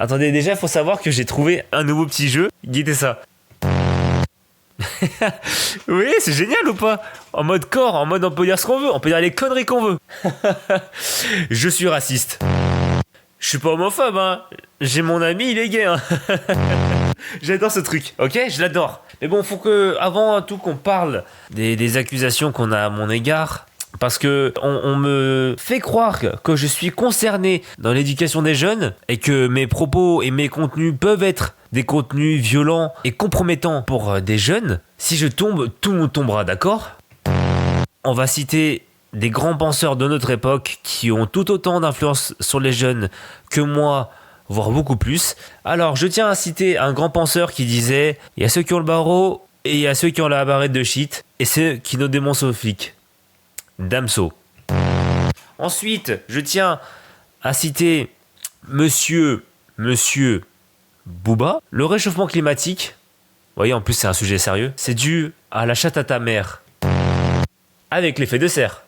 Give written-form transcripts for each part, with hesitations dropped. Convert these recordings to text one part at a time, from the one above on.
Attendez, déjà, il faut savoir que j'ai trouvé un nouveau petit jeu. Guettez ça. Oui, c'est génial ou pas? En mode corps, en mode on peut dire ce qu'on veut, on peut dire les conneries qu'on veut. Je suis raciste. Je suis pas homophobe, hein. J'ai mon ami, il est gay, hein. J'adore ce truc, ok? Je l'adore. Mais bon, faut que, avant tout, qu'on parle des accusations qu'on a à mon égard. Parce que on me fait croire que je suis concerné dans l'éducation des jeunes et que mes propos et mes contenus peuvent être des contenus violents et compromettants pour des jeunes. Si je tombe, tout le monde tombera, d'accord? On va citer des grands penseurs de notre époque qui ont tout autant d'influence sur les jeunes que moi, voire beaucoup plus. Alors, je tiens à citer un grand penseur qui disait « Il y a ceux qui ont le barreau et il y a ceux qui ont la barrette de shit et ceux qui nous dénoncent aux flics. » Damso. Ensuite, je tiens à citer Monsieur Booba. Le réchauffement climatique, vous voyez, en plus c'est un sujet sérieux, c'est dû à la chatte à ta mère. Avec l'effet de serre.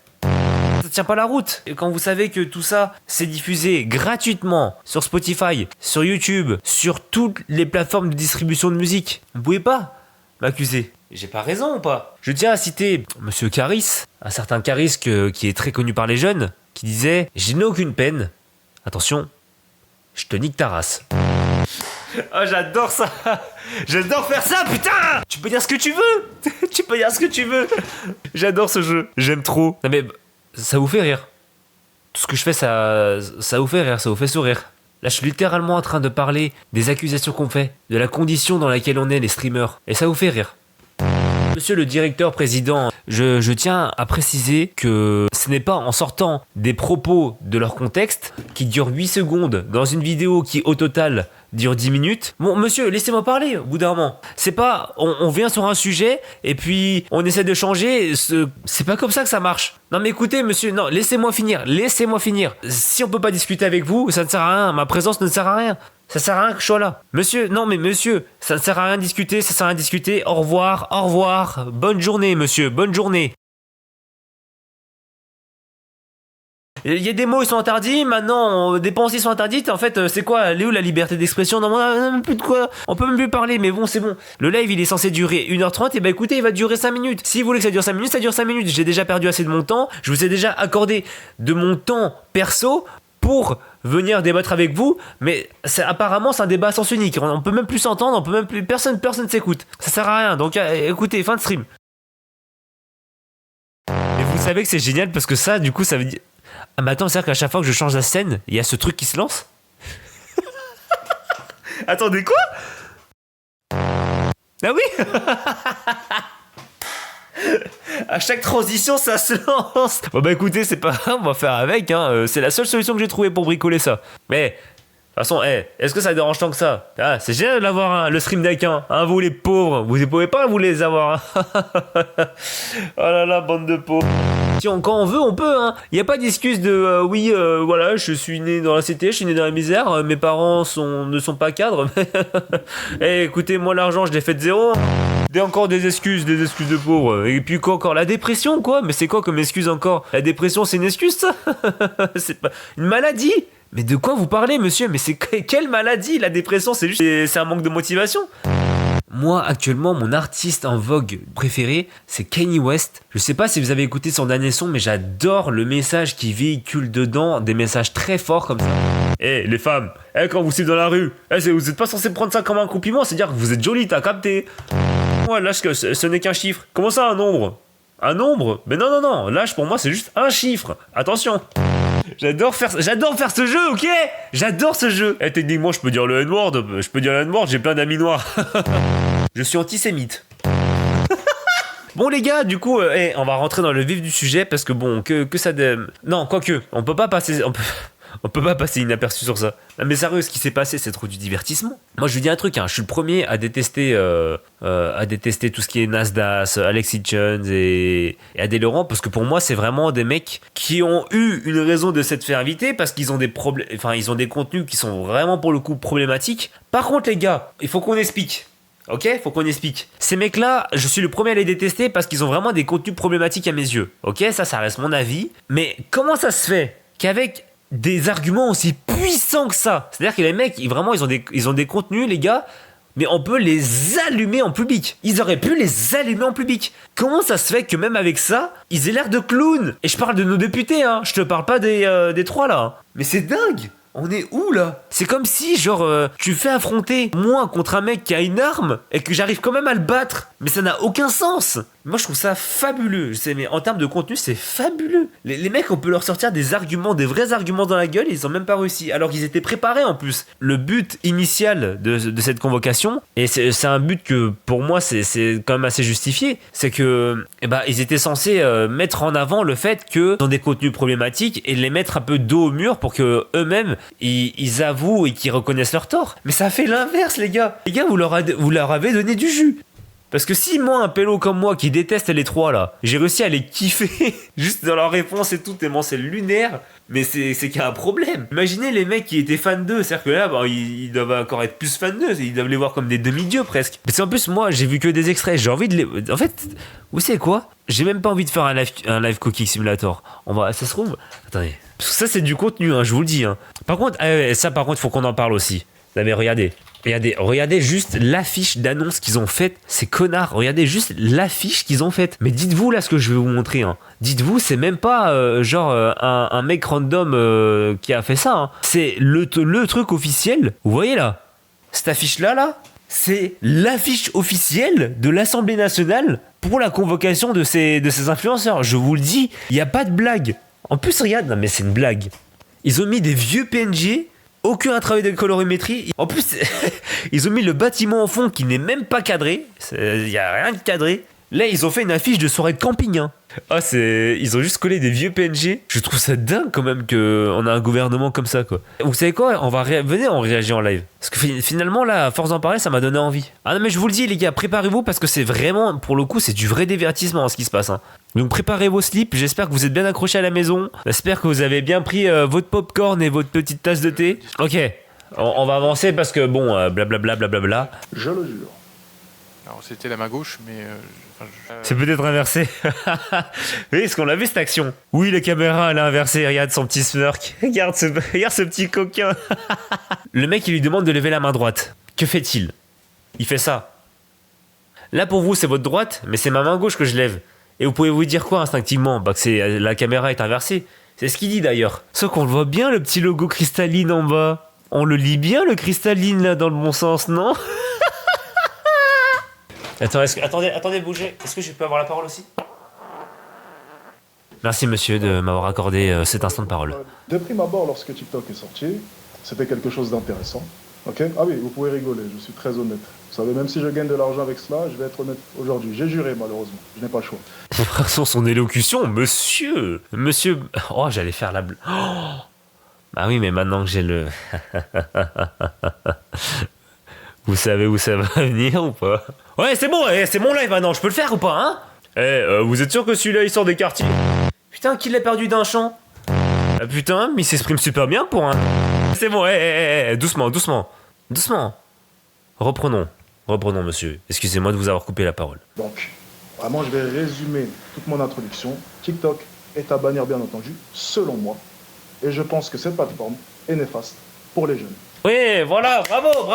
Ça tient pas la route. Et quand vous savez que tout ça, c'est diffusé gratuitement sur Spotify, sur YouTube, sur toutes les plateformes de distribution de musique, vous pouvez pas m'accuser. J'ai pas raison ou pas? Je tiens à citer Monsieur Caris, un certain Caris qui est très connu par les jeunes, qui disait « Je n'ai aucune peine. Attention, je te nique ta race. » Oh, j'adore ça. J'adore faire ça, putain. Tu peux dire ce que tu veux. Tu peux dire ce que tu veux. J'adore ce jeu. J'aime trop. Non mais, ça vous fait rire. Tout ce que je fais, ça vous fait rire, ça vous fait sourire. Là, je suis littéralement en train de parler des accusations qu'on fait, de la condition dans laquelle on est, les streamers. Et ça vous fait rire. Monsieur le directeur président, je tiens à préciser que ce n'est pas en sortant des propos de leur contexte qui durent 8 secondes dans une vidéo qui au total dure 10 minutes. Bon monsieur, laissez-moi parler au bout d'un moment. C'est pas, on vient sur un sujet et puis on essaie de changer, c'est pas comme ça que ça marche. Non mais écoutez monsieur, non, laissez-moi finir. Si on peut pas discuter avec vous, ça ne sert à rien, ma présence ne sert à rien. Ça sert à rien que je sois là. Monsieur, non mais monsieur, ça ne sert à rien de discuter, ça sert à rien de discuter. Au revoir. Bonne journée monsieur, bonne journée. Il y a des mots, ils sont interdits, maintenant des pensées sont interdites. En fait, c'est quoi? Elle est où la liberté d'expression? Non, on a même plus de quoi. On peut même plus parler, mais bon, c'est bon. Le live, il est censé durer 1h30, et bah écoutez, il va durer 5 minutes. Si vous voulez que ça dure 5 minutes, ça dure 5 minutes. J'ai déjà perdu assez de mon temps. Je vous ai déjà accordé de mon temps perso pour venir débattre avec vous, mais apparemment c'est un débat à sens unique. On peut même plus s'entendre, on peut même plus, personne s'écoute. Ça sert à rien. Donc écoutez, fin de stream. Et vous savez que c'est génial parce que ça, du coup, ça veut dire. Ah mais attends, c'est-à-dire qu'à chaque fois que je change la scène, il y a ce truc qui se lance? Attendez, quoi? Ah oui. À chaque transition, ça se lance. Bon bah écoutez, c'est pas grave, on va faire avec, hein. C'est la seule solution que j'ai trouvée pour bricoler ça. Mais, de toute façon, est-ce que ça dérange tant que ça? Ah, c'est génial d'avoir le stream deck, hein. Vous les pauvres, vous ne pouvez pas vous les avoir, hein. Oh là là, bande de pauvres. Quand on veut, on peut, hein. Il n'y a pas d'excuse de oui, voilà, je suis né dans la cité, je suis né dans la misère, mes parents ne sont pas cadres. Écoutez, moi l'argent, je l'ai fait de zéro. Encore des excuses de pauvres. Et puis quoi encore? La dépression, quoi? Mais c'est quoi comme excuse encore? La dépression, c'est une excuse, ça? C'est pas une maladie? Mais de quoi vous parlez, monsieur? Mais c'est quelle maladie? La dépression, c'est un manque de motivation. Moi, actuellement, mon artiste en vogue préféré, c'est Kanye West. Je sais pas si vous avez écouté son dernier son, mais j'adore le message qu'il véhicule dedans, des messages très forts comme ça. Les femmes, quand vous êtes dans la rue, vous êtes pas censé prendre ça comme un compliment, c'est-à-dire que vous êtes jolie, t'as capté. Ouais, lâche que ce n'est qu'un chiffre. Comment ça, un nombre? Un nombre? Mais non, lâche pour moi, c'est juste un chiffre. Attention. J'adore faire ce jeu, ok? J'adore ce jeu. Techniquement, je peux dire le N-word, j'ai plein d'amis noirs. Je suis antisémite. Bon les gars, du coup, on va rentrer dans le vif du sujet parce que bon, que ça... Non, quoique, on peut pas passer inaperçu sur ça. Non, mais sérieux, ce qui s'est passé, c'est trop du divertissement. Moi, je vous dis un truc, hein, je suis le premier à détester tout ce qui est Nasdaq, Alexis Jones et Adèle Laurent, parce que pour moi, c'est vraiment des mecs qui ont eu une raison de s'être fait inviter parce qu'ils ont des problèmes, enfin, ils ont des contenus qui sont vraiment pour le coup problématiques. Par contre, les gars, il faut qu'on explique. Ok, faut qu'on explique. Ces mecs-là, je suis le premier à les détester parce qu'ils ont vraiment des contenus problématiques à mes yeux. Ok, ça reste mon avis. Mais comment ça se fait qu'avec des arguments aussi puissant que ça. C'est-à-dire que les mecs, vraiment, ils ont des contenus, les gars, mais on peut les allumer en public. Ils auraient pu les allumer en public. Comment ça se fait que même avec ça, ils aient l'air de clowns? Et je parle de nos députés, hein. Je te parle pas des trois, là. Mais c'est dingue. On est où là? C'est comme si genre tu fais affronter moi contre un mec qui a une arme et que j'arrive quand même à le battre. Mais ça n'a aucun sens. Moi je trouve ça fabuleux. Je sais, mais en termes de contenu c'est fabuleux. Les mecs on peut leur sortir des arguments, des vrais arguments dans la gueule et ils ont même pas réussi. Alors qu'ils étaient préparés en plus. Le but initial de cette convocation, et c'est un but que pour moi c'est quand même assez justifié, c'est que ils étaient censés mettre en avant le fait que dans des contenus problématiques et les mettre un peu dos au mur pour que eux-mêmes ils avouent et qu'ils reconnaissent leur tort. Mais ça a fait l'inverse, les gars. Les gars, vous leur avez donné du jus. Parce que si moi, un pélo comme moi qui déteste les trois là, j'ai réussi à les kiffer juste dans leur réponse et tout, tellement c'est lunaire, mais c'est qu'il y a un problème. Imaginez les mecs qui étaient fans d'eux, c'est-à-dire que là, ils doivent encore être plus fans d'eux, ils doivent les voir comme des demi-dieux presque. Parce qu'en plus, moi, j'ai vu que des extraits, j'ai envie de les... En fait, vous savez quoi? J'ai même pas envie de faire un live Cooking Simulator. Ça se trouve... Attendez. Parce que ça, c'est du contenu, hein, je vous le dis. Hein. Par contre, par contre, faut qu'on en parle aussi. Non, mais regardez juste l'affiche d'annonce qu'ils ont faite, ces connards. Regardez juste l'affiche qu'ils ont faite. Mais dites-vous là ce que je vais vous montrer. Hein. Dites-vous, c'est même pas un mec random qui a fait ça. Hein. C'est le truc officiel. Vous voyez là, cette affiche là, c'est l'affiche officielle de l'Assemblée nationale pour la convocation de ces influenceurs. Je vous le dis, il n'y a pas de blague. En plus, regarde, non mais c'est une blague. Ils ont mis des vieux PNG, aucun travail de colorimétrie. En plus, ils ont mis le bâtiment en fond qui n'est même pas cadré. Il n'y a rien de cadré. Là, ils ont fait une affiche de soirée de camping. Hein. Ils ont juste collé des vieux PNG. Je trouve ça dingue quand même qu'on a un gouvernement comme ça, quoi. Vous savez quoi? Venez, on réagit en live. Parce que finalement, là, à force d'en parler, ça m'a donné envie. Ah non, mais je vous le dis, les gars, préparez-vous parce que c'est vraiment, pour le coup, c'est du vrai divertissement ce qui se passe. Hein. Donc préparez vos slips, j'espère que vous êtes bien accrochés à la maison. J'espère que vous avez bien pris votre popcorn et votre petite tasse de thé. Ok, on va avancer parce que bon, blablabla. Je le jure. Alors c'était la main gauche, mais... C'est peut-être inversé. Oui, est-ce qu'on a vu cette action? Oui, la caméra elle a inversé, regarde son petit smirk. Regarde ce petit coquin. Le mec il lui demande de lever la main droite. Que fait-il? Il fait ça. Là pour vous c'est votre droite, mais c'est ma main gauche que je lève. Et vous pouvez vous dire quoi instinctivement? Que la caméra est inversée. C'est ce qu'il dit d'ailleurs. Sauf qu'on le voit bien le petit logo cristalline en bas. On le lit bien le cristalline là dans le bon sens, non? Attendez, bougez. Est-ce que je peux avoir la parole aussi? Merci monsieur de m'avoir accordé cet instant de parole. De prime abord, lorsque TikTok est sorti, c'était quelque chose d'intéressant. Ok? Ah oui, vous pouvez rigoler, je suis très honnête. Vous savez, même si je gagne de l'argent avec cela, je vais être honnête aujourd'hui. J'ai juré, malheureusement. Je n'ai pas le choix. Sur son élocution, monsieur... Oh, j'allais faire la... Oh bah oui, mais maintenant que j'ai le... Vous savez où ça va venir ou pas? Ouais, c'est bon, c'est mon live maintenant, je peux le faire ou pas, hein? Vous êtes sûr que celui-là, il sort des quartiers? Putain, qui l'a perdu d'un champ? Ah putain, mais il s'exprime super bien pour un... C'est bon, doucement. Reprenons, monsieur. Excusez-moi de vous avoir coupé la parole. Donc, vraiment, je vais résumer toute mon introduction. TikTok est à bannir, bien entendu, selon moi. Et je pense que cette plateforme est néfaste pour les jeunes. Oui, voilà, bravo.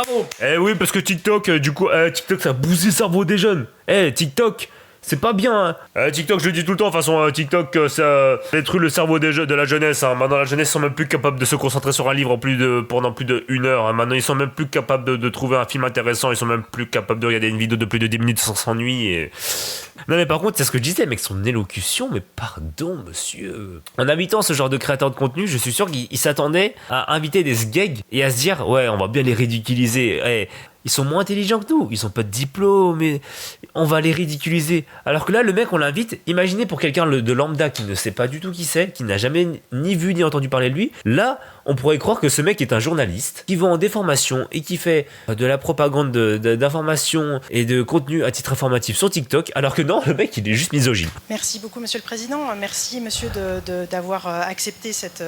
Oui, parce que TikTok, TikTok, ça bouse le cerveau des jeunes. TikTok, c'est pas bien. Hein. TikTok, je le dis tout le temps, de toute façon, TikTok, ça détruit le cerveau de la jeunesse. Hein. Maintenant, la jeunesse sont même plus capables de se concentrer sur un livre pendant plus d'1 heure. Hein. Maintenant, ils sont même plus capables de trouver un film intéressant. Ils sont même plus capables de regarder une vidéo de plus de 10 minutes sans s'ennuyer. Et... Non, mais par contre, c'est ce que je disais, mec, son élocution, mais pardon, monsieur. En invitant ce genre de créateur de contenu, je suis sûr qu'il s'attendait à inviter des sgegs et à se dire, ouais, on va bien les ridiculiser. Ils sont moins intelligents que nous, ils ont pas de diplôme, mais on va les ridiculiser. Alors que là, le mec, on l'invite, imaginez pour quelqu'un de lambda qui ne sait pas du tout qui c'est, qui n'a jamais ni vu ni entendu parler de lui, là, on pourrait croire que ce mec est un journaliste qui vend des formations et qui fait de la propagande d'informations et de contenu à titre informatif sur TikTok, alors que non, le mec, il est juste misogyne. Merci beaucoup, monsieur le président. Merci, monsieur, d'avoir accepté cette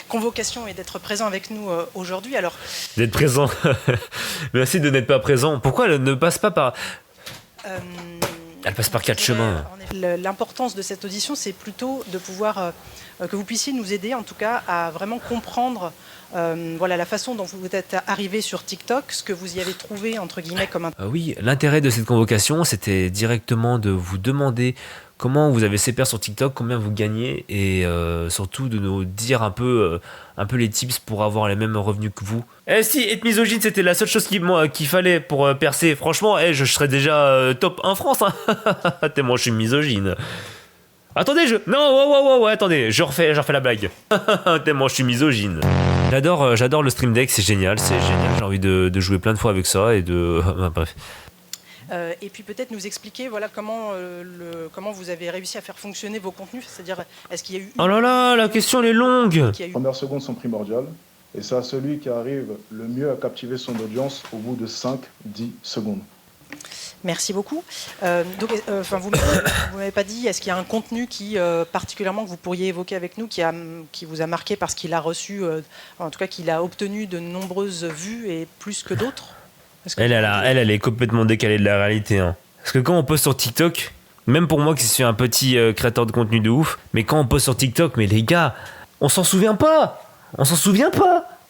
convocation et d'être présent avec nous aujourd'hui. Alors... D'être présent. Merci de n'être pas présent. Pourquoi elle ne passe pas par... Elle passe par 4 chemins. L'importance de cette audition, c'est plutôt de pouvoir que vous puissiez nous aider, en tout cas, à vraiment comprendre voilà, la façon dont vous êtes arrivé sur TikTok, ce que vous y avez trouvé, entre guillemets, comme un... Oui, l'intérêt de cette convocation, c'était directement de vous demander comment vous avez ces pairs sur TikTok, combien vous gagnez, et surtout de nous dire un peu les tips pour avoir les mêmes revenus que vous. Eh si, être misogyne, c'était la seule chose qu'il fallait pour percer. Franchement, je serais déjà top 1 France, hein. Tellement je suis misogyne. Attendez, non, ouais, attendez, je refais la blague. Tellement je suis misogyne. J'adore le Stream Deck, c'est génial, j'ai envie de jouer plein de fois avec ça et de... bref. Et puis peut-être nous expliquer voilà, comment vous avez réussi à faire fonctionner vos contenus, c'est-à-dire est-ce qu'il y a eu... Oh là là, la question elle est longue. Les premières secondes sont primordiales, et c'est à celui qui arrive le mieux à captiver son audience au bout de 5-10 secondes. Merci beaucoup. Vous m'avez pas dit, est-ce qu'il y a un contenu qui, particulièrement, que vous pourriez évoquer avec nous, qui vous a marqué parce qu'il a reçu, en tout cas qu'il a obtenu de nombreuses vues et plus que d'autres? Elle est complètement décalée de la réalité. Hein. Parce que quand on poste sur TikTok, même pour moi qui suis un petit créateur de contenu de ouf, mais quand on poste sur TikTok, mais les gars, on s'en souvient pas.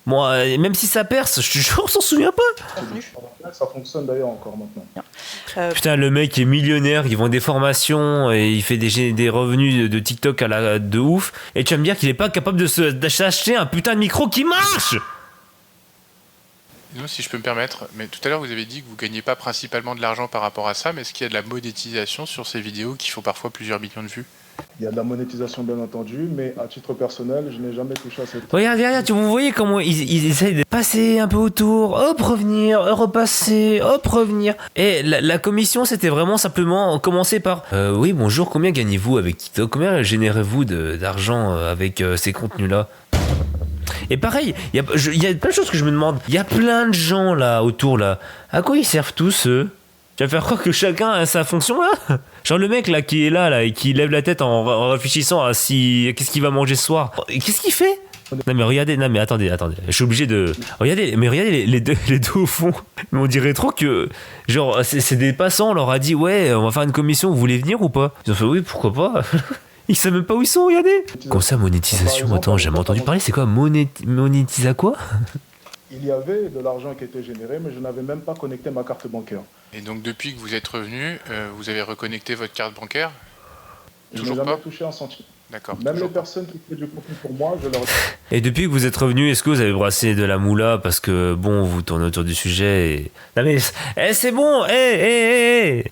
Moi, même si ça perce, je te jure, on s'en souvient pas. Ça fonctionne d'ailleurs encore maintenant. Putain, le mec est millionnaire, il vend des formations et il fait des revenus de TikTok de ouf. Et tu vas me dire qu'il est pas capable d'acheter un putain de micro qui marche. Non, si je peux me permettre, mais tout à l'heure vous avez dit que vous ne gagnez pas principalement de l'argent par rapport à ça, mais est-ce qu'il y a de la monétisation sur ces vidéos qui font parfois plusieurs millions de vues? Il y a de la monétisation bien entendu, mais à titre personnel, je n'ai jamais touché à cette... Regarde, vous voyez comment ils essayent de passer un peu autour, hop, revenir, repasser, hop, revenir. Et la commission, c'était vraiment simplement commencer par oui, bonjour, combien gagnez-vous avec TikTok? Combien générez-vous d'argent avec ces contenus-là? Et pareil, il y a plein de choses que je me demande. Il y a plein de gens là autour là. À quoi ils servent tous eux? Tu vas faire croire que chacun a sa fonction là? Genre le mec là qui est là et qui lève la tête en réfléchissant à qu'est-ce qu'il va manger ce soir. Qu'est-ce qu'il fait? Non mais regardez, attendez. Je suis obligé de... Regardez les deux au fond. Mais on dirait trop que... Genre c'est des passants, on leur a dit ouais, on va faire une commission, vous voulez venir ou pas? Ils ont fait oui, pourquoi pas. Ils savent même pas où ils sont, regardez. Comme ça, monétisation, attends, j'ai jamais entendu parler, c'est quoi monétisa quoi? Il y avait de l'argent qui était généré, mais je n'avais même pas connecté ma carte bancaire. Et donc depuis que vous êtes revenu, vous avez reconnecté votre carte bancaire? Je n'ai jamais touché un centime. D'accord. Même les personnes qui font du contenu pour moi, je leur... Et depuis que vous êtes revenu, est-ce que vous avez brassé de la moula parce que bon, vous tournez autour du sujet et... Non mais c'est bon, il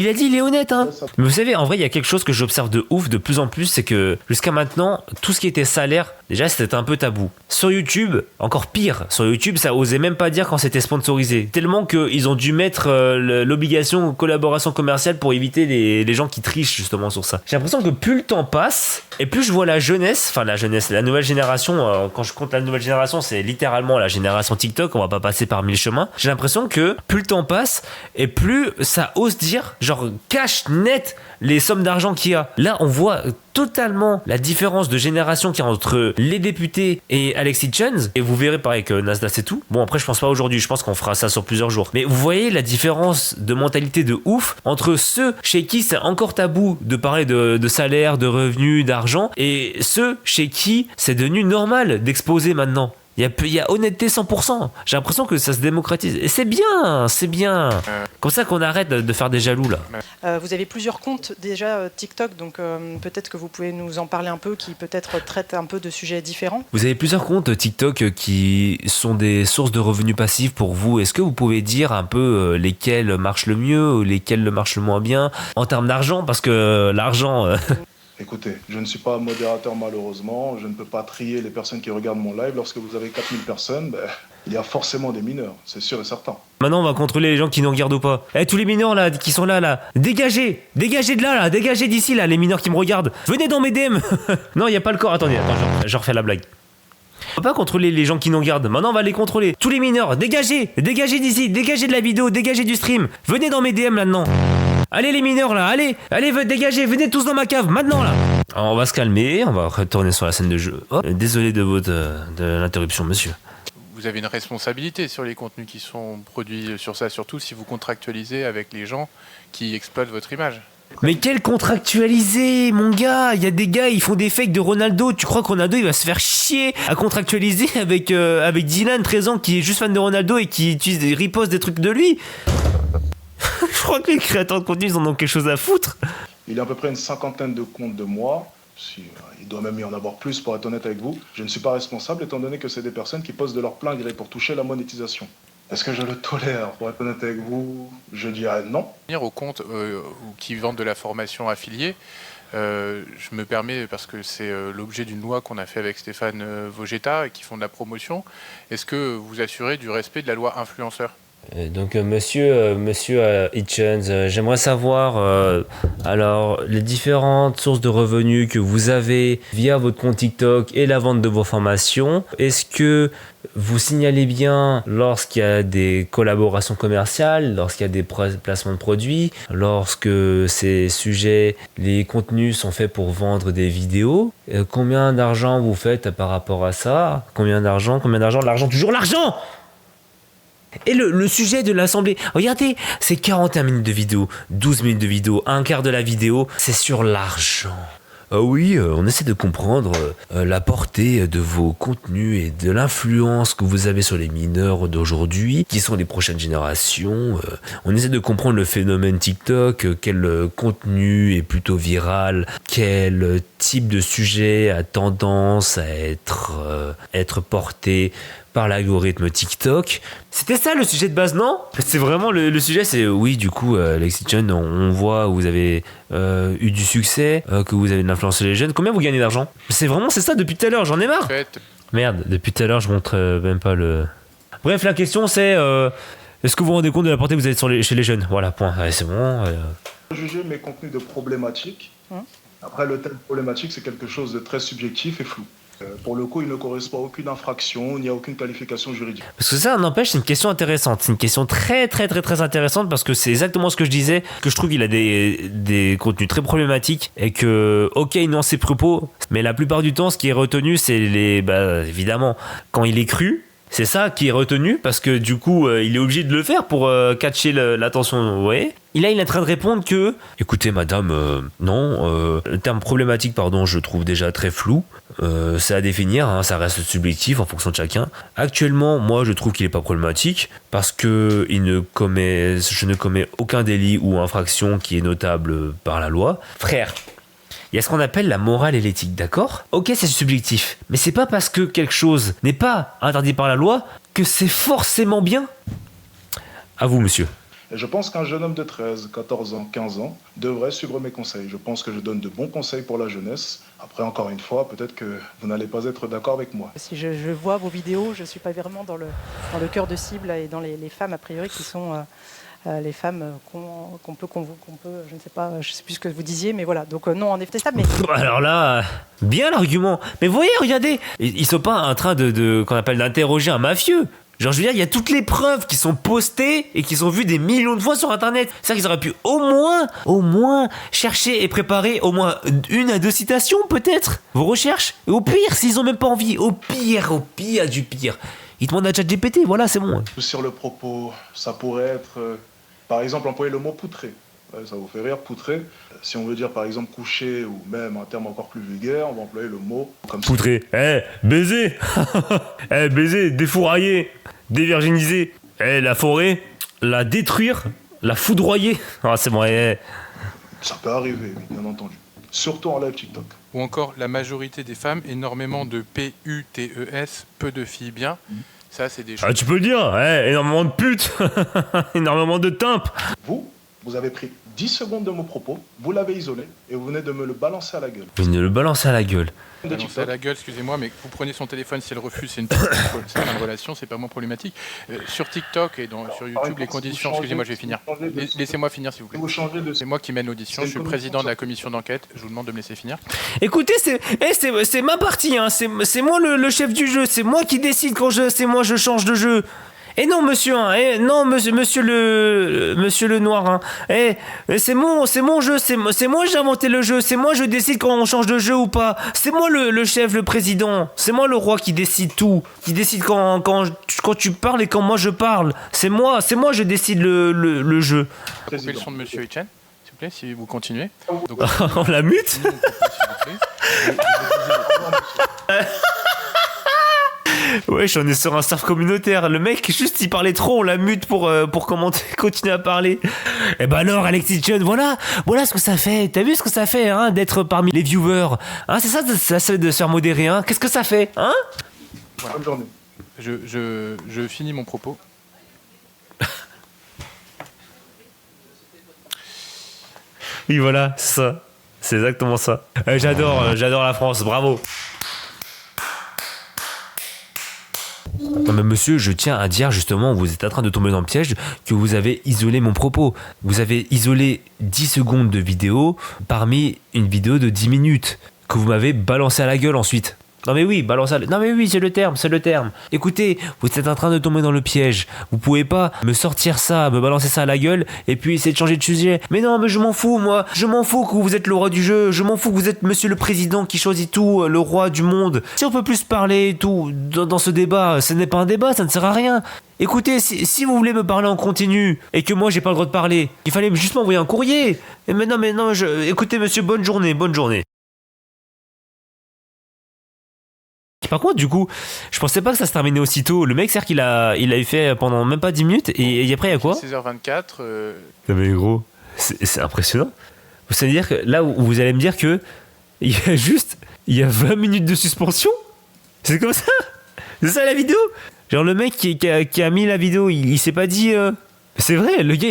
a dit, il est honnête hein. Mais vous savez, en vrai, il y a quelque chose que j'observe de ouf de plus en plus, c'est que jusqu'à maintenant, tout ce qui était salaire, déjà c'était un peu tabou. Sur YouTube, encore pire, sur YouTube, ça osait même pas dire quand c'était sponsorisé. Tellement qu'ils ont dû mettre l'obligation collaboration commerciale pour éviter les gens qui trichent justement sur ça. J'ai l'impression que plus le temps passe, et plus je vois la nouvelle génération, quand je compte la nouvelle génération, c'est littéralement la génération TikTok, on va pas passer par 1000 chemins. J'ai l'impression que plus le temps passe, et plus ça ose dire, genre cash net les sommes d'argent qu'il y a. Là, on voit totalement la différence de génération qu'il y a entre les députés et Alexis Jones. Et vous verrez pareil que Nasdaq c'est tout. Bon, après, je pense pas aujourd'hui, je pense qu'on fera ça sur plusieurs jours. Mais vous voyez la différence de mentalité de ouf entre ceux chez qui c'est encore tabou de parler de salaire, de revenus, d'argent, et ceux chez qui c'est devenu normal d'exposer maintenant. Il y a honnêteté 100%. J'ai l'impression que ça se démocratise. Et c'est bien. Comme ça qu'on arrête de faire des jaloux là. Vous avez plusieurs comptes déjà TikTok, donc peut-être que vous pouvez nous en parler un peu, qui peut-être traitent un peu de sujets différents. Vous avez plusieurs comptes TikTok qui sont des sources de revenus passifs pour vous. Est-ce que vous pouvez dire un peu lesquels marchent le mieux ou lesquels marchent le moins bien en termes d'argent? Parce que l'argent... Écoutez, je ne suis pas modérateur malheureusement, je ne peux pas trier les personnes qui regardent mon live. Lorsque vous avez 4000 personnes, il y a forcément des mineurs, c'est sûr et certain. Maintenant on va contrôler les gens qui nous regardent ou pas. Tous les mineurs là, qui sont là, dégagez de là, dégagez d'ici là, les mineurs qui me regardent. Venez dans mes DM. Non, il n'y a pas le corps, attendez, je refais la blague. On va pas contrôler les gens qui nous regardent, maintenant on va les contrôler. Tous les mineurs, dégagez d'ici, dégagez de la vidéo, dégagez du stream. Venez dans mes DM maintenant. Allez les mineurs là, allez, dégagez, venez tous dans ma cave, maintenant là. Alors, on va se calmer, on va retourner sur la scène de jeu. Oh, désolé de l'interruption, monsieur. Vous avez une responsabilité sur les contenus qui sont produits sur ça, surtout si vous contractualisez avec les gens qui exploitent votre image. Mais quel contractualisé, mon gars? Il y a des gars, ils font des fakes de Ronaldo. Tu crois que Ronaldo, il va se faire chier à contractualiser avec Dylan, 13 ans, qui est juste fan de Ronaldo et qui riposte des trucs de lui? Je crois que les créateurs de contenu, ils en ont quelque chose à foutre. Il y a à peu près une cinquantaine de comptes de moi. Il doit même y en avoir plus, pour être honnête avec vous. Je ne suis pas responsable, étant donné que c'est des personnes qui posent de leur plein gré pour toucher la monétisation. Est-ce que je le tolère? Pour être honnête avec vous, je dirais non. Au compte qui vendent de la formation affiliée, je me permets, parce que c'est l'objet d'une loi qu'on a fait avec Stéphane Vogetta et qui font de la promotion, est-ce que vous assurez du respect de la loi influenceur? Donc monsieur Hitchens, j'aimerais savoir alors les différentes sources de revenus que vous avez via votre compte TikTok et la vente de vos formations. Est-ce que vous signalez bien lorsqu'il y a des collaborations commerciales, lorsqu'il y a des placements de produits, lorsque ces sujets, les contenus sont faits pour vendre des vidéos? Combien d'argent vous faites par rapport à ça? Combien d'argent? L'argent, toujours l'argent! Et le sujet de l'assemblée, regardez, c'est 41 minutes de vidéo, 12 minutes de vidéo, un quart de la vidéo, c'est sur l'argent. Ah oui, on essaie de comprendre la portée de vos contenus et de l'influence que vous avez sur les mineurs d'aujourd'hui, qui sont les prochaines générations. On essaie de comprendre le phénomène TikTok, quel contenu est plutôt viral, quel type de sujet a tendance à être porté par l'algorithme TikTok. C'était ça le sujet de base, non? C'est vraiment le sujet, c'est oui, du coup, Alexis Chen, on voit que vous avez eu du succès, que vous avez de l'influence sur les jeunes. Combien vous gagnez d'argent? C'est ça depuis tout à l'heure, j'en ai marre. Merde, depuis tout à l'heure, je montre même pas le... Bref, la question c'est, est-ce que vous vous rendez compte de la portée que vous avez chez les jeunes? Voilà, point. Allez, c'est bon. Juger mes contenus de problématiques. Après, le terme problématique, c'est quelque chose de très subjectif et flou. Pour le coup, il ne correspond à aucune infraction, ni à aucune qualification juridique. Parce que ça, n'empêche, c'est une question intéressante. C'est une question très, très, très, très intéressante parce que c'est exactement ce que je disais, que je trouve qu'il a des contenus très problématiques et que, ok, il nuance ses propos, mais la plupart du temps, ce qui est retenu, c'est évidemment, quand il est cru, c'est ça qui est retenu parce que du coup, il est obligé de le faire pour catcher l'attention, vous voyez. Et là, il est en train de répondre que, écoutez, madame, non, le terme problématique, pardon, je trouve déjà très flou. C'est à définir, hein, ça reste subjectif en fonction de chacun. Actuellement, moi, je trouve qu'il n'est pas problématique parce que je ne commets aucun délit ou infraction qui est notable par la loi. Frère, il y a ce qu'on appelle la morale et l'éthique, d'accord? Ok, c'est subjectif, mais c'est pas parce que quelque chose n'est pas interdit par la loi que c'est forcément bien. À vous, monsieur. Et je pense qu'un jeune homme de 13, 14 ans, 15 ans devrait suivre mes conseils. Je pense que je donne de bons conseils pour la jeunesse. Après, encore une fois, peut-être que vous n'allez pas être d'accord avec moi. Si je vois vos vidéos, je ne suis pas vraiment dans le cœur de cible et dans les femmes, a priori, qui sont les femmes qu'on peut, je ne sais pas, je ne sais plus ce que vous disiez, mais voilà. Donc non, en effet, ça, mais... Alors là, bien l'argument. Mais vous voyez, regardez, ils sont pas en train qu'on appelle d'interroger un mafieux. Genre, je veux dire, il y a toutes les preuves qui sont postées et qui sont vues des millions de fois sur Internet. C'est-à-dire qu'ils auraient pu au moins chercher et préparer au moins 1 à 2 citations, peut-être, vos recherches. Et au pire, s'ils ont même pas envie, au pire du pire, ils demandent à ChatGPT, voilà, c'est bon. Sur le propos, ça pourrait être, par exemple, employer le mot poutrer. Ouais, ça vous fait rire, poutrer. Si on veut dire, par exemple, coucher ou même un terme encore plus vulgaire, on va employer le mot comme ça. Poutrer, baiser. Baiser, défourailler, dévirginiser. La forêt, la détruire, la foudroyer. Ah, c'est bon, Ça peut arriver, oui, bien entendu. Surtout en live TikTok. Ou encore, la majorité des femmes, énormément de PUTES, peu de filles bien. Ça, c'est des choses... Ah, tu peux le dire, énormément de putes, énormément de timpes. Vous avez pris 10 secondes de mon propos, vous l'avez isolé et vous venez de me le balancer à la gueule. Vous venez de le balancer à la gueule. Balancer à la gueule, excusez-moi, mais vous prenez son téléphone, si elle refuse, c'est une certaine relation, c'est pas moins problématique. Sur TikTok et sur YouTube, les conditions... Excusez-moi, je vais finir. Laissez-moi finir, s'il vous plaît. C'est moi qui mène l'audition, je suis le président de la commission d'enquête, je vous demande de me laisser finir. Écoutez, c'est ma partie, hein. C'est moi le chef du jeu, c'est moi qui décide quand je change de jeu. Et non, monsieur, hein, monsieur le noir, hein. C'est mon jeu, c'est moi j'ai inventé le jeu, c'est moi je décide quand on change de jeu ou pas. C'est moi le chef, le président, c'est moi le roi qui décide tout, qui décide quand tu parles et quand moi je parle. C'est moi je décide le jeu. Coupez le son de monsieur Etienne. plaît, si vous continuez. Donc, On la mute. mon propos, s'il vous plaît. Ouais, on est sur un serveur communautaire. Le mec, juste, il parlait trop, on la mute pour commenter, continuer à parler. Et bah alors, Alexis Chen, voilà ce que ça fait. T'as vu ce que ça fait, hein, d'être parmi les viewers, hein, c'est ça, de se faire modérer, hein. Qu'est-ce que ça fait, hein? Voilà. Bonne journée. Je finis mon propos. Oui, voilà, c'est ça. C'est exactement ça. J'adore la France, bravo. Non mais monsieur, je tiens à dire justement, vous êtes en train de tomber dans le piège, que vous avez isolé mon propos. Vous avez isolé 10 secondes de vidéo parmi une vidéo de 10 minutes que vous m'avez balancé à la gueule ensuite. Non mais oui, balancer à la... Non mais oui, c'est le terme. Écoutez, vous êtes en train de tomber dans le piège. Vous pouvez pas me sortir ça, me balancer ça à la gueule et puis essayer de changer de sujet. Mais non, mais je m'en fous moi. Je m'en fous que vous êtes le roi du jeu. Je m'en fous que vous êtes monsieur le président qui choisit tout, le roi du monde. Si on peut plus parler et tout dans ce débat, ce n'est pas un débat, ça ne sert à rien. Écoutez, si vous voulez me parler en continu et que moi j'ai pas le droit de parler, il fallait juste m'envoyer un courrier. Mais non, écoutez monsieur, bonne journée. Par contre, du coup, je pensais pas que ça se terminait aussitôt. Le mec, c'est-à-dire qu'il a fait pendant même pas 10 minutes et après, il y a quoi? 6h24. Non mais gros, c'est impressionnant. Ça veut dire que là, où vous allez me dire que il y a 20 minutes de suspension? C'est comme ça? C'est ça la vidéo? Genre le mec qui a mis la vidéo, il s'est pas dit... C'est vrai, le gars,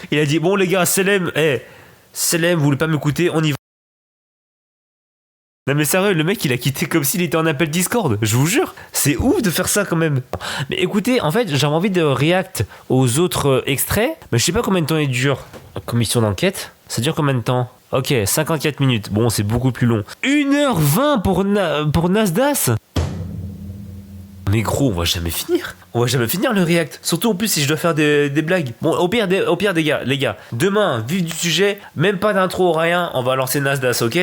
il a dit, bon les gars, Selem, vous voulez pas m'écouter, on y va. Non mais sérieux, le mec il a quitté comme s'il était en appel Discord, je vous jure. C'est ouf de faire ça quand même. Mais écoutez, en fait j'avais envie de react aux autres extraits, mais je sais pas combien de temps il dure. Commission d'enquête, ça dure combien de temps? Ok, 54 minutes, bon c'est beaucoup plus long. 1h20 pour Nasdaq. Mais gros, on va jamais finir. On va jamais finir le react. Surtout en plus si je dois faire des blagues. Bon, au pire les gars, demain, vif du sujet, même pas d'intro, rien, on va lancer Nasdaq, ok?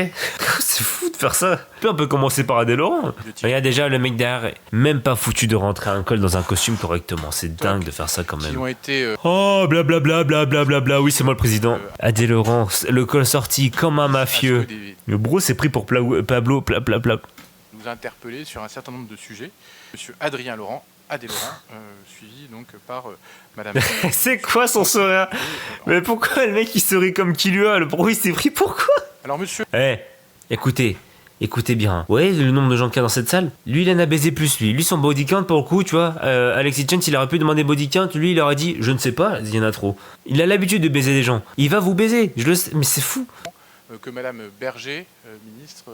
C'est fou de faire ça. Puis on peut commencer par Adèle Laurent. Regarde déjà le mec derrière, même pas foutu de rentrer un col dans un costume correctement. C'est dingue de faire ça quand même. Qui ont été. Oh, blablabla, oui, c'est moi le président. Adèle Laurent, le col sorti comme un mafieux. Le bro s'est pris pour Pablo, nous interpeller sur un certain nombre de sujets. Monsieur Adrien Laurent, Adèle Laurent, suivi donc par Madame. C'est quoi son sourire? Mais pourquoi le mec il sourit comme qui lui a? Le bro il s'est pris pourquoi? Alors monsieur. Écoutez bien. Vous voyez le nombre de gens qu'il y a dans cette salle? Lui il en a baisé plus lui. Lui son body count pour le coup, tu vois. Alexis Chen s'il aurait pu demander body count, lui il aurait dit je ne sais pas, il y en a trop. Il a l'habitude de baiser des gens. Il va vous baiser, je le sais, mais c'est fou. Que Madame Berger, ministre,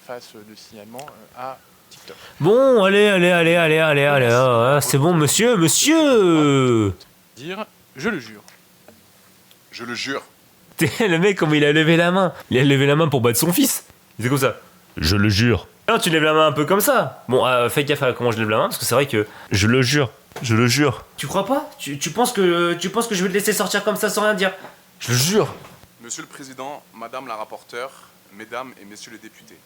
fasse le signalement à TikTok. Bon, allez, c'est bon, monsieur. Dire, je le jure. Je le jure. Le mec, comme il a levé la main. Il a levé la main pour battre son fils. C'est comme ça. Je le jure. Non, tu lèves la main un peu comme ça. Bon, fais gaffe à comment je lève la main, parce que c'est vrai que... Je le jure. Tu crois pas? Tu penses que je vais te laisser sortir comme ça sans rien dire? Je le jure. Monsieur le Président, Madame la rapporteure, Mesdames et Messieurs les députés,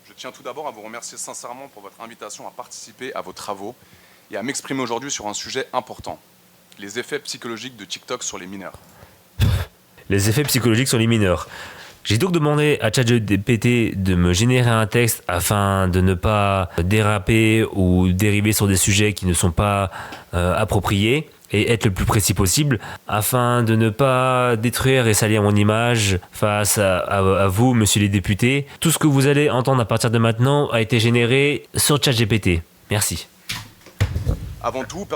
je tiens tout d'abord à vous remercier sincèrement pour votre invitation à participer à vos travaux et à m'exprimer aujourd'hui sur un sujet important, les effets psychologiques de TikTok sur les mineurs. Les effets psychologiques sur les mineurs. J'ai donc demandé à ChatGPT de me générer un texte afin de ne pas déraper ou dériver sur des sujets qui ne sont pas appropriés et être le plus précis possible afin de ne pas détruire et salir mon image face à vous, monsieur les députés. Tout ce que vous allez entendre à partir de maintenant a été généré sur ChatGPT. Merci. Avant tout,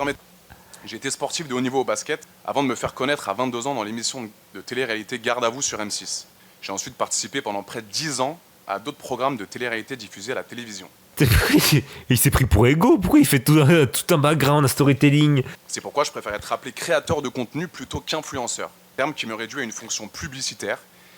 j'ai été sportif de haut niveau au basket avant de me faire connaître à 22 ans dans l'émission de télé-réalité Garde à vous sur M6. J'ai ensuite participé pendant près de 10 ans à d'autres programmes de télé-réalité diffusés à la télévision. Il s'est pris pour ego. Pourquoi il fait tout un background, un storytelling? C'est pourquoi je préfère être appelé créateur de contenu plutôt qu'influenceur. Terme qui me réduit à une fonction publicitaire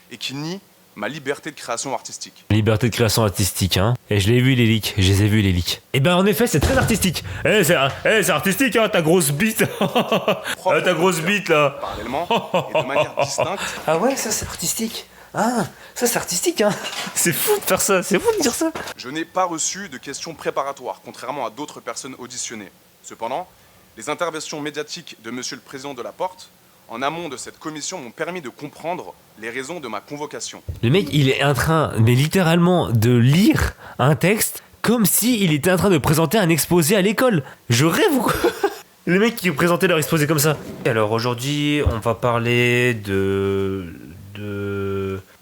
et qui nie ma liberté de création artistique. Liberté de création artistique, hein. Et je les ai vus les leaks. Et ben en effet, c'est très artistique. C'est artistique, hein, ta grosse bite. Ta grosse bite là. Parallèlement et de manière distincte. Ah ouais, ça c'est artistique. Ah, ça c'est artistique, hein. C'est fou de faire ça, c'est fou de dire ça. Je n'ai pas reçu de questions préparatoires, contrairement à d'autres personnes auditionnées. Cependant, les interventions médiatiques de Monsieur le Président de la Porte, en amont de cette commission m'ont permis de comprendre les raisons de ma convocation. Le mec, il est en train, mais littéralement, de lire un texte comme s'il était en train de présenter un exposé à l'école. Je rêve ou quoi? Les mecs qui présentaient leur exposé comme ça. Alors aujourd'hui, on va parler de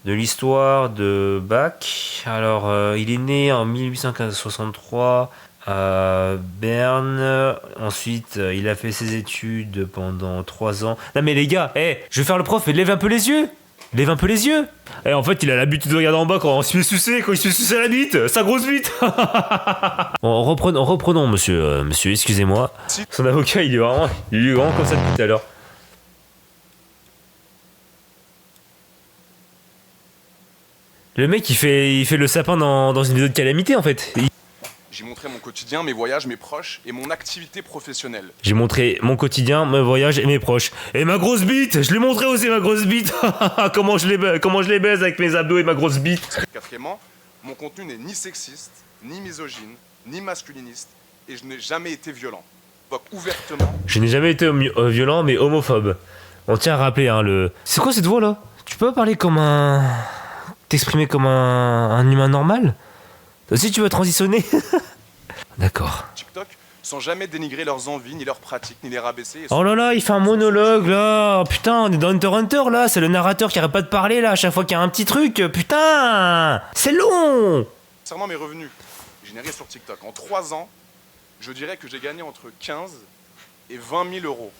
l'histoire de Bach. Alors, il est né en 1863 à Berne. Ensuite, il a fait ses études pendant 3 ans. Non mais les gars, je vais faire le prof, mais lève un peu les yeux. Lève un peu les yeux. En fait, il a l'habitude de regarder en bas quand il se fait sucer la bite, sa grosse bite. Bon, reprenons, monsieur, excusez-moi. Son avocat, il est vraiment comme ça depuis tout à l'heure. Le mec, il fait le sapin dans une vidéo de calamité, en fait. J'ai montré mon quotidien, mes voyages, mes proches et mon activité professionnelle. J'ai montré mon quotidien, mes voyages et mes proches. Et ma grosse bite, je l'ai montré aussi, ma grosse bite. comment je les baise avec mes abdos et ma grosse bite. Quatrièmement, mon contenu n'est ni sexiste, ni misogyne, ni masculiniste, et je n'ai jamais été violent. Donc ouvertement... Je n'ai jamais été violent, mais homophobe. On tient à rappeler, C'est quoi cette voix, là? Tu peux parler comme un... T'exprimer comme un humain normal? Si tu veux transitionner. D'accord. TikTok, sans jamais dénigrer leurs envies, ni leurs pratiques, ni les rabaisser. Oh là là, il fait un monologue là. Putain, on est dans Hunter x Hunter là. C'est le narrateur qui arrête pas de parler là à chaque fois qu'il y a un petit truc. Putain, c'est long. Concernant mes revenus générés sur TikTok, en 3 ans, je dirais que j'ai gagné entre 15 et 20 000 euros.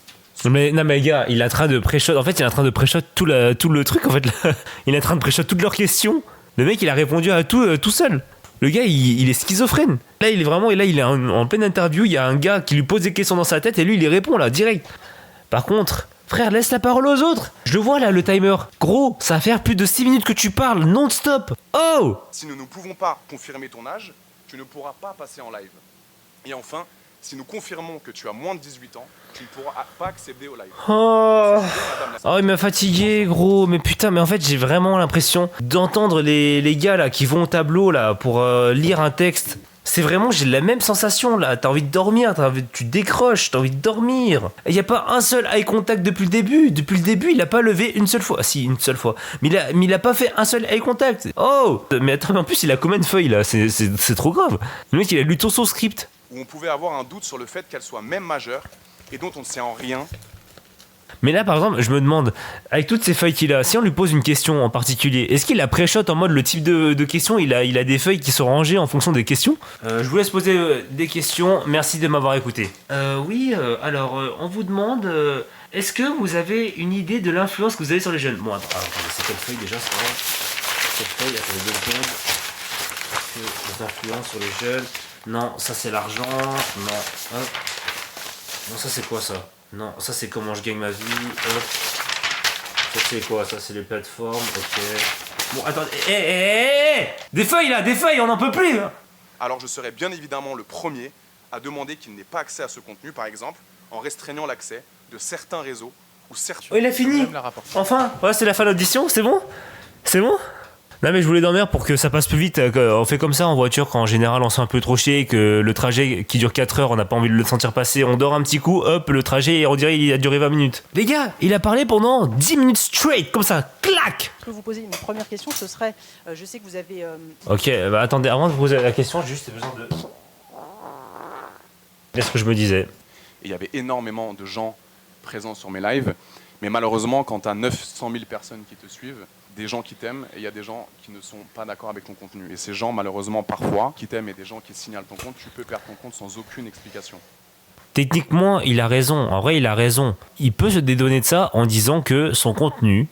Mais non mais gars, il est en train de pré-shot. En fait, il est en train de pré-shot tout le truc en fait. Là. Il est en train de pré-shot toutes leurs questions. Le mec, il a répondu à tout seul. Le gars, il est schizophrène. Là, il est en pleine interview. Il y a un gars qui lui pose des questions dans sa tête et lui, il y répond là, direct. Par contre, frère, laisse la parole aux autres. Je le vois là, le timer. Gros, ça va faire plus de 6 minutes que tu parles non-stop. Oh! Si nous ne pouvons pas confirmer ton âge, tu ne pourras pas passer en live. Et enfin, si nous confirmons que tu as moins de 18 ans, tu ne pourras pas accéder au live. Oh, il m'a fatigué, gros. Mais putain, mais en fait, j'ai vraiment l'impression d'entendre les gars là qui vont au tableau là pour lire un texte. C'est vraiment, j'ai la même sensation là. T'as envie de dormir, tu décroches, t'as envie de dormir. Il n'y a pas un seul eye contact depuis le début. Depuis le début, il a pas levé une seule fois. Ah si, une seule fois. Mais il a pas fait un seul eye contact. Oh! Mais attends, mais en plus, il a combien de feuilles là? C'est trop grave. Le mec, il a lu tout son script. Où on pouvait avoir un doute sur le fait qu'elle soit même majeure et dont on ne sait en rien. Mais là, par exemple, je me demande, avec toutes ces feuilles qu'il a, si on lui pose une question en particulier, est-ce qu'il a pré-shot en mode le type de question, il a des feuilles qui sont rangées en fonction des questions? Je vous laisse poser des questions, merci de m'avoir écouté. Alors, on vous demande, est-ce que vous avez une idée de l'influence que vous avez sur les jeunes? Bon, attendez, c'est quelle feuille déjà? C'est vrai. Cette feuille, attendez 2 secondes. Les influences sur les jeunes. Non, ça c'est l'argent. Non, hop. Non, ça c'est quoi ça? Non, ça c'est comment je gagne ma vie. Hop. Ça c'est quoi? Ça c'est les plateformes. Ok. Bon, attendez. Des feuilles là, des feuilles, on n'en peut plus hein. Alors je serai bien évidemment le premier à demander qu'il n'ait pas accès à ce contenu, par exemple, en restreignant l'accès de certains réseaux ou certains... Oh, il a fini. Enfin, voilà, c'est la fin de l'audition, c'est bon? C'est bon? Non mais je voulais dormir pour que ça passe plus vite. On fait comme ça en voiture quand en général on se fait un peu trop chier, que le trajet qui dure 4 heures, on n'a pas envie de le sentir passer, on dort un petit coup, hop, le trajet on dirait il a duré 20 minutes. Les gars, il a parlé pendant 10 minutes straight, comme ça, clac. Je peux vous poser une première question, ce serait, je sais que vous avez... Ok, bah attendez, avant de vous poser la question, j'ai juste besoin de... C'est ce que je me disais. Il y avait énormément de gens présents sur mes lives, mais malheureusement quand tu as 900 000 personnes qui te suivent, des gens qui t'aiment et il y a des gens qui ne sont pas d'accord avec ton contenu. Et ces gens, malheureusement, parfois, qui t'aiment et des gens qui signalent ton compte, tu peux perdre ton compte sans aucune explication. Techniquement, il a raison. En vrai, il a raison. Il peut se dédonner de ça en disant que son contenu,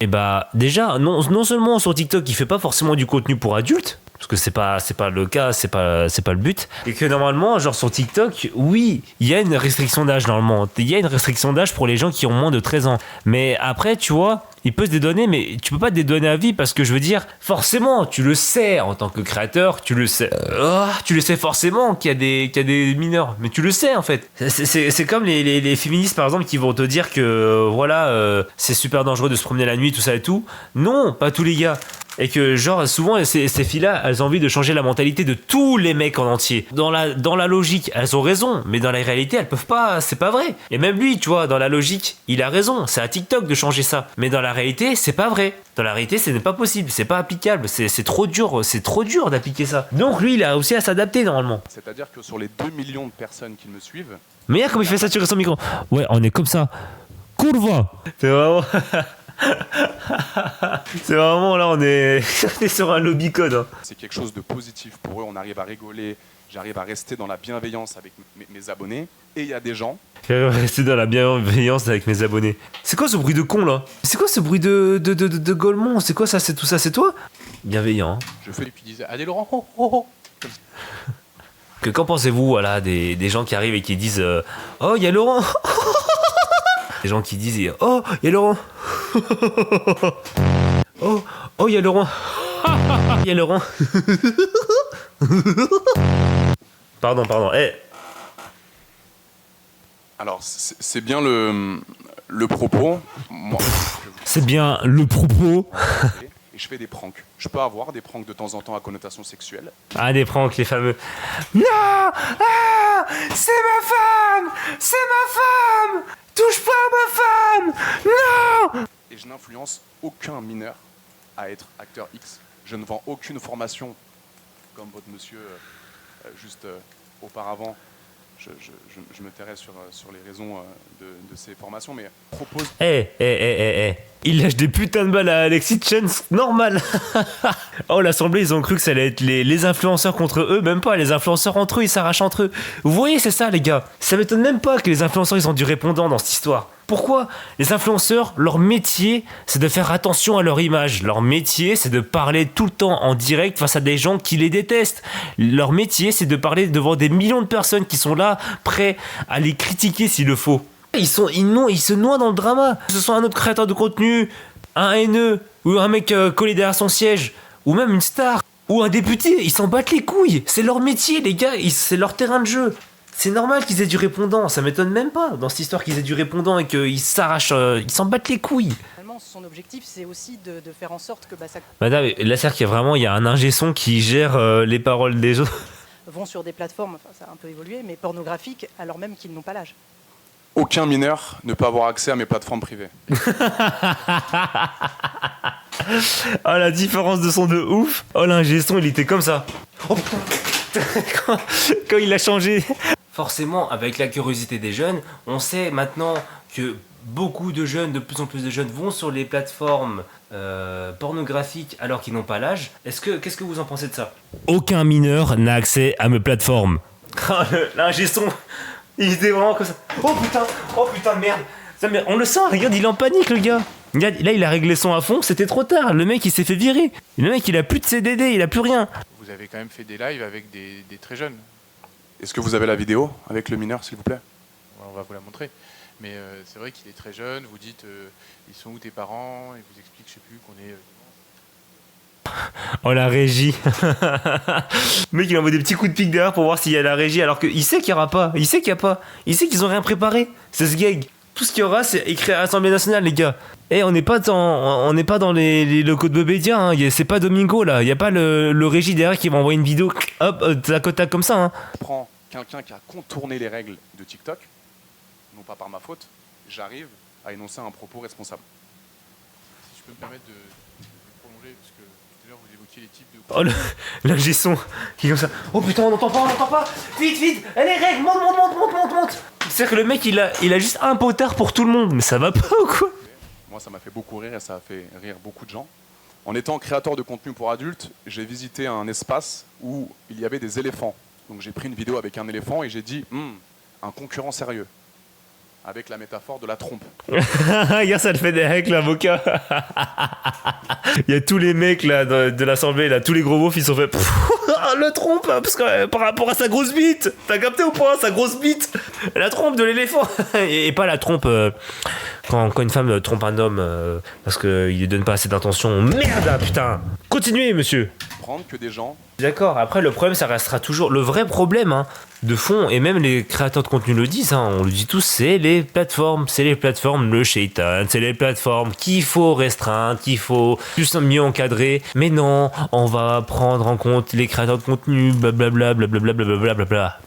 déjà, non seulement sur TikTok, il fait pas forcément du contenu pour adultes, parce que c'est pas le cas, c'est pas le but, et que normalement, genre sur TikTok, oui, il y a une restriction d'âge normalement. Il y a une restriction d'âge pour les gens qui ont moins de 13 ans. Mais après, tu vois, il peut se dédonner, mais tu peux pas te dédonner à vie parce que je veux dire, forcément, tu le sais en tant que créateur, tu le sais forcément qu'il y a des mineurs, mais tu le sais en fait. C'est comme les féministes par exemple qui vont te dire que c'est super dangereux de se promener la nuit, tout ça et tout. Non, pas tous les gars. Et que genre souvent ces filles-là, elles ont envie de changer la mentalité de tous les mecs en entier. Dans la logique, elles ont raison, mais dans la réalité, elles peuvent pas, c'est pas vrai. Et même lui, tu vois, dans la logique, il a raison, c'est à TikTok de changer ça. Mais dans la réalité, c'est pas vrai. Dans la réalité, ce n'est pas possible, c'est pas applicable, c'est trop dur d'appliquer ça. Donc lui, il a aussi à s'adapter normalement. C'est-à-dire que sur les 2 millions de personnes qui me suivent... Mais regarde comme il fait saturer son micro. Ouais, on est comme ça. Curva. C'est vraiment... c'est vraiment là, on est sur un lobby code. Hein. C'est quelque chose de positif pour eux, on arrive à rigoler, j'arrive à rester dans la bienveillance avec mes abonnés. Et il y a des gens... J'arrive à rester dans la bienveillance avec mes abonnés. C'est quoi ce bruit de con là? C'est quoi ce bruit de Golemont? C'est quoi ça? C'est tout ça? C'est toi? Bienveillant. Hein. Je fais et puis ils disent allez Laurent, oh, oh, oh. Qu'en pensez-vous voilà, des gens qui arrivent et qui disent oh, il y a Laurent. Des gens qui disent oh, il y a Laurent. Oh, il y a Laurent. Il y a Laurent. Pardon. Alors, c'est bien le propos. Moi, c'est bien le propos. Et je fais des pranks. Je peux avoir des pranks de temps en temps à connotation sexuelle. Ah, des pranks, les fameux. Non, ah, c'est ma femme. Touche pas à ma femme. Non. Et je n'influence aucun mineur à être acteur X. Je ne vends aucune formation comme votre monsieur juste auparavant. Je me tairai sur les raisons de ces formations, mais propose... Il lâche des putains de balles à Alexis Chen, normal. Oh, l'Assemblée, ils ont cru que ça allait être les influenceurs contre eux, même pas, les influenceurs entre eux, ils s'arrachent entre eux. Vous voyez, c'est ça, les gars. Ça m'étonne même pas que les influenceurs, ils ont du répondant dans cette histoire. Pourquoi? Les influenceurs, leur métier, c'est de faire attention à leur image. Leur métier, c'est de parler tout le temps en direct face à des gens qui les détestent. Leur métier, c'est de parler devant des millions de personnes qui sont là, prêts à les critiquer s'il le faut. Ils se noient dans le drama. Que ce soit un autre créateur de contenu, un haineux, ou un mec collé derrière son siège, ou même une star, ou un député, ils s'en battent les couilles. C'est leur métier, les gars, c'est leur terrain de jeu. C'est normal qu'ils aient du répondant, ça m'étonne même pas dans cette histoire qu'ils aient du répondant et qu'ils s'arrachent, ils s'en battent les couilles. Son objectif, c'est aussi de faire en sorte que ça... Madame, là, c'est qu'il y a un ingé son qui gère les paroles des autres. Vont sur des plateformes, enfin, ça a un peu évolué, mais pornographiques, alors même qu'ils n'ont pas l'âge. Aucun mineur ne peut avoir accès à mes plateformes privées. Oh, la différence de son de ouf. Oh, l'ingé son, il était comme ça. Oh, quand il a changé. Forcément, avec la curiosité des jeunes, on sait maintenant que beaucoup de jeunes, de plus en plus de jeunes, vont sur les plateformes pornographiques alors qu'ils n'ont pas l'âge. Qu'est-ce que vous en pensez de ça? Aucun mineur n'a accès à mes plateformes. L'ingé son, il était vraiment comme ça. Oh putain, merde. On le sent, regarde, il est en panique, le gars. Regarde, là, il a réglé son à fond, c'était trop tard. Le mec, il s'est fait virer. Le mec, il a plus de CDD, il a plus rien. Vous avez quand même fait des lives avec des très jeunes. Est-ce que vous avez la vidéo avec le mineur, s'il vous plaît? On va vous la montrer. Mais c'est vrai qu'il est très jeune. Vous dites, ils sont où tes parents? Il vous explique, je sais plus, qu'on est... Oh, la régie. Le mec, il envoie des petits coups de pique derrière pour voir s'il y a la régie, alors qu'il sait qu'il n'y aura pas. Il sait qu'il n'y a pas. Il sait qu'ils ont rien préparé. C'est ce gag. Tout ce qu'il y aura, c'est écrit à l'Assemblée nationale, les gars. Et on n'est pas dans les locaux de Bebédia, hein. C'est pas Domingo, là. Il n'y a pas le régie derrière qui va envoyer une vidéo, hop, tac au tac comme ça. Hein. Je prends quelqu'un qui a contourné les règles de TikTok, non pas par ma faute, j'arrive à énoncer un propos responsable. Si je peux me permettre de prolonger, parce que tout à l'heure vous évoquiez les types de... Oh, l'ingé son qui est comme ça. Oh putain, on n'entend pas. Vite, allez, règle, monte. C'est-à-dire que le mec, il a juste un potard pour tout le monde, mais ça va pas ou quoi? Moi, ça m'a fait beaucoup rire et ça a fait rire beaucoup de gens. En étant créateur de contenu pour adultes, j'ai visité un espace où il y avait des éléphants. Donc j'ai pris une vidéo avec un éléphant et j'ai dit un concurrent sérieux, avec la métaphore de la trompe. Regarde, ça le fait des règles, l'avocat. Il y a tous les mecs là de l'Assemblée, là, tous les gros beaufs, ils sont fait le trompe, parce que par rapport à sa grosse bite. T'as capté ou pas, sa grosse bite? La trompe de l'éléphant. Et pas la trompe quand une femme trompe un homme parce qu'il lui donne pas assez d'intention. Merde, putain. Continuez, monsieur. comprendre que des gens... D'accord, après le problème ça restera toujours... Le vrai problème hein, de fond, et même les créateurs de contenu le disent, hein, on le dit tous, c'est les plateformes, le shaitan, c'est les plateformes qu'il faut restreindre, qu'il faut plus mieux encadrer. Mais non, on va prendre en compte les créateurs de contenu, blablabla, blablabla, blablabla.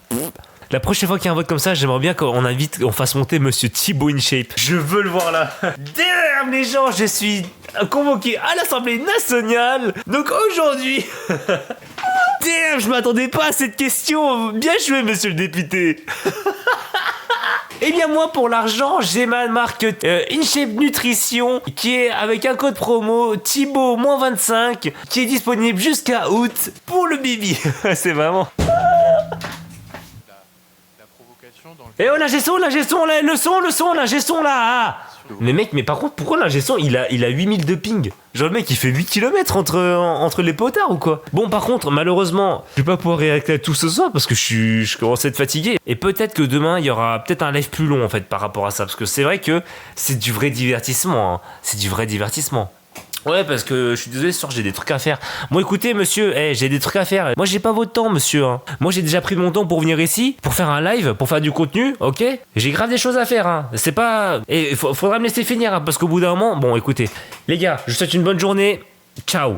La prochaine fois qu'il y a un vote comme ça, j'aimerais bien qu'on fasse monter Monsieur Thibaut InShape. Je veux le voir là. Damn les gens, je suis convoqué à l'Assemblée nationale. Donc aujourd'hui... Damn, je m'attendais pas à cette question. Bien joué, monsieur le député. Eh bien moi pour l'argent j'ai ma marque InShape Nutrition qui est avec un code promo Thibaut -25 qui est disponible jusqu'à août pour le bibi. C'est vraiment... La provocation dans le... Eh oh l'ingé son, l'ingé son là ah. Mais mec, mais par contre, pourquoi l'ingé son il a 8000 de ping? Genre le mec il fait 8 km entre les potards ou quoi? Bon par contre, malheureusement, je vais pas pouvoir réacter à tout ce soir parce que je commence à être fatigué. Et peut-être que demain il y aura peut-être un live plus long en fait par rapport à ça. Parce que c'est vrai que c'est du vrai divertissement. Hein. C'est du vrai divertissement. Ouais, parce que je suis désolé, ce soir j'ai des trucs à faire. Bon, écoutez, monsieur, j'ai des trucs à faire. Moi, j'ai pas votre temps, monsieur. Hein. Moi, j'ai déjà pris mon temps pour venir ici, pour faire un live, pour faire du contenu, ok? J'ai grave des choses à faire. Hein. C'est pas. Et faudra me laisser finir, hein, parce qu'au bout d'un moment, bon, écoutez, les gars, je vous souhaite une bonne journée. Ciao.